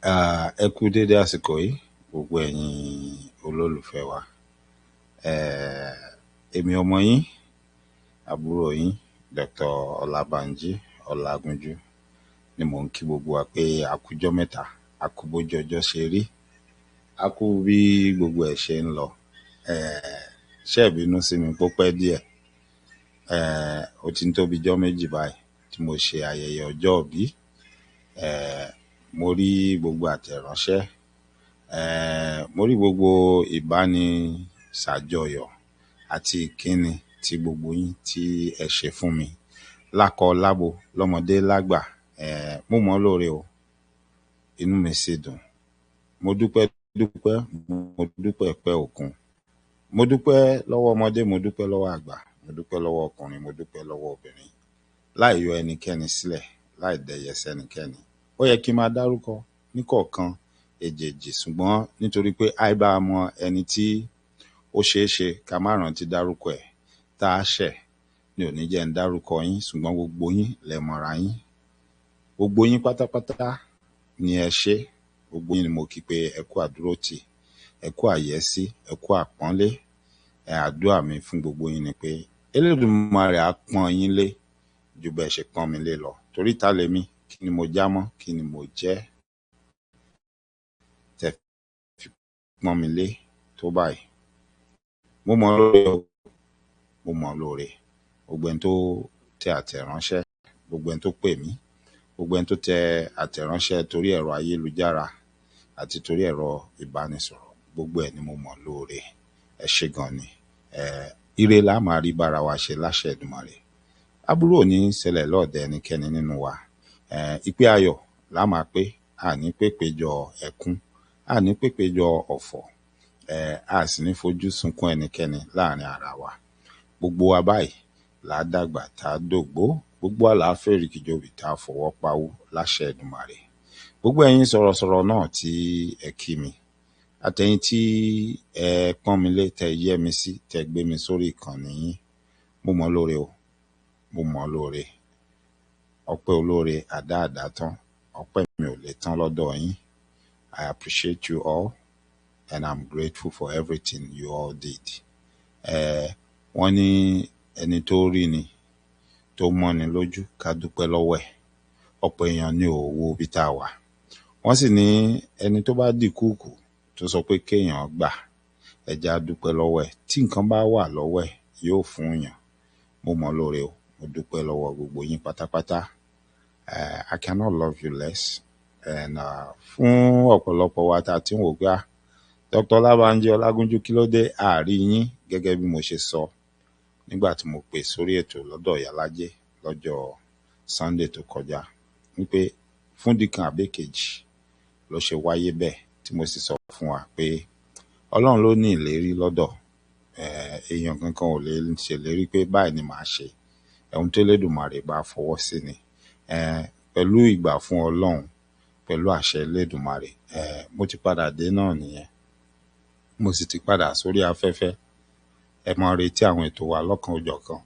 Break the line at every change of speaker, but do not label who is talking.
Ẹ kú dédé àsìkò yìí gbogbo ẹ̀yin olólùfẹ́ wa. Èmi ọmọ yín, àbúrò yín, Dr. Ọlábánjí Ọlágúnjú ni mò ń kí gbogbo wa pé a kújọ́ mẹ́ta, a kú bójú ọjọ́ ṣe rí, a kú bí gbogbo ẹ̀ ṣe ń lọ. Ṣé ẹ bínú sí mi pó pẹ́ díẹ̀? Ó ti ń tó bí ijọ́ méjì báyìí tí mo ṣe ayẹyẹ ọjọ́ ìbí. Mo rí gbogbo àtẹ̀ránṣẹ́, mo rí gbogbo ìbánisàjọyọ̀ àti ìkíni tí gbogbo yín tí ẹ ṣe fún mi lákọ lábo lọ́mọdé lágbà. Mo mọ̀ lóore o, inú mi sì dùn. Mo dúpẹ́ pẹ́ òkun. Mo dúpẹ́ lọ́wọ́ ọmọdé, mo dúpẹ́ lọ́wọ́ àgbà, mo dúpẹ́ lọ́wọ́ ọkùnrin, mo dúpẹ́ lọ́wọ́ obìnrin, láì yọ ẹnikẹ́ni sílẹ̀, láì dẹ̀yẹ sẹ́nikẹ́ni. Ó yẹ kí n máa dárúkọ níkọ̀ọ̀kan èjèèjì, ṣùgbọ́n nítorí pé àìbá mọ ẹni tí ó ṣeé ṣe ká má rántí dárúkọ ẹ̀ tá a ṣẹ̀ ni ò ní jẹ́ ń dárúkọ yín, ṣùgbọ́n gbogbo yín lẹ mọ̀ra yín. Gbogbo yín pátápátá ni ẹ ṣe. Gbogbo yín ni mo kí pé ẹ kú àdúrótì, ẹ kú àyẹ́sí, ẹ kú àpọ́nlé. Àdúrà mi fún gbogbo yín ni pé Elédùmarè á pọ́n yín lé ju bẹ́ẹ̀ ṣe pọ́n mi lé lọ. Torí ta lèmi, kí ni mo já mọ́, kí ni mo jẹ́ tẹ́ fi pọ́n mi lé tó báyìí. Mo mọ̀ lóore o, mo mọ̀ lóore. Gbogbo ẹni tó tẹ àtẹ̀ránṣẹ́, gbogbo ẹni tó pè mí, gbogbo ẹni tó tẹ àtẹ̀ránṣẹ́ torí ẹ̀rọ ayélujára àti torí ẹ̀rọ ìbánisọ̀rọ̀, gbogbo ẹ̀ ni mo mọ̀ lóore. Ẹ ṣé gan ni. Ire la máa rí bára wa ṣe láṣẹ Èdùmàrè. Aburú ò ní ṣẹlẹ̀ lọ́ọ̀dẹ ẹnikẹ́ni nínú wa. Ìpè ayọ̀ la máa pé, àní pépéjọ ẹkún, àní pépéjọ ọ̀fọ̀, a sì ní fojú sunkún ẹnikẹ́ni láàrin ara wa. Gbogbo wa báyìí là á dàgbà tá a dògbó, gbogbo àlàáfíà rìkìjòbì tá a fọwọ́ pawó láṣẹ Èdùmàrè. Gbogbo ẹ̀yin sọ̀rọ̀sọ̀rọ̀ náà tí ẹ kí mi, àtẹ̀yin tí ẹ pọ́n mi lé, tẹ yẹ́ mi sí, tẹ gbé mi sórí ìkànnì yín, mo mọ̀ lóore o, mo mọ̀ lóore. Ọpẹ́ olóore àdáàdá tán, ọpẹ́ mi ò lè tán lọ́dọ̀ yín. I appreciate you all and I'm grateful for everything you all did. Wọ́n ní ẹni tó rí ni tó mọ́ni lójú ká dúpẹ́ lọ́wọ́ ẹ̀. Ọ̀pọ̀ èèyàn ní òwò bí tá a wà. Wọ́n sì ní ẹni tó bá dì kúùkù tó sọ pé kéèyàn gbà, ẹ jẹ́ á dúpẹ́ lọ́wọ́ ẹ̀. Tí nǹkan bá wà lọ́wọ́ ẹ̀ yóò fún yàn. Mo mọ̀ lóore o, mo dúpẹ́ lọ́wọ́ gbogbo yín pátápátá. I cannot love you less. And fún ọ̀pọ̀lọpọ̀ wa tá a ti ń wò pé Dr. Ọlábánjí Ọlágúnjú kí ló dé àárí yín, gẹ́gẹ́ bí mo ṣe sọ nígbà tí mo pè sórí ètò lọ́dọ̀ Ìyálájé lọ́jọ́ Sunday tó kọjá, wípé fún dìkan àbẹ́kejì ló ṣe wáyé bẹ́ẹ̀, tí mo sì sọ fún wa pé Ọlọ́run ló ní ìlérí lọ́dọ̀. Èèyàn kankan ò lè ṣèlérí pé báyìí ni màá ṣe. Ohun tó Elédùmarè bá fọwọ́ sí ni. Pẹ̀lú ìgbà fún Ọlọ́run, pẹ̀lú àṣẹ Elédùmarè, mo ti padà dé náà nìyẹn. Mo sì ti padà sórí afẹ́fẹ́. Ẹ máa retí àwọn ètò wa lọ́kan òjọ̀kan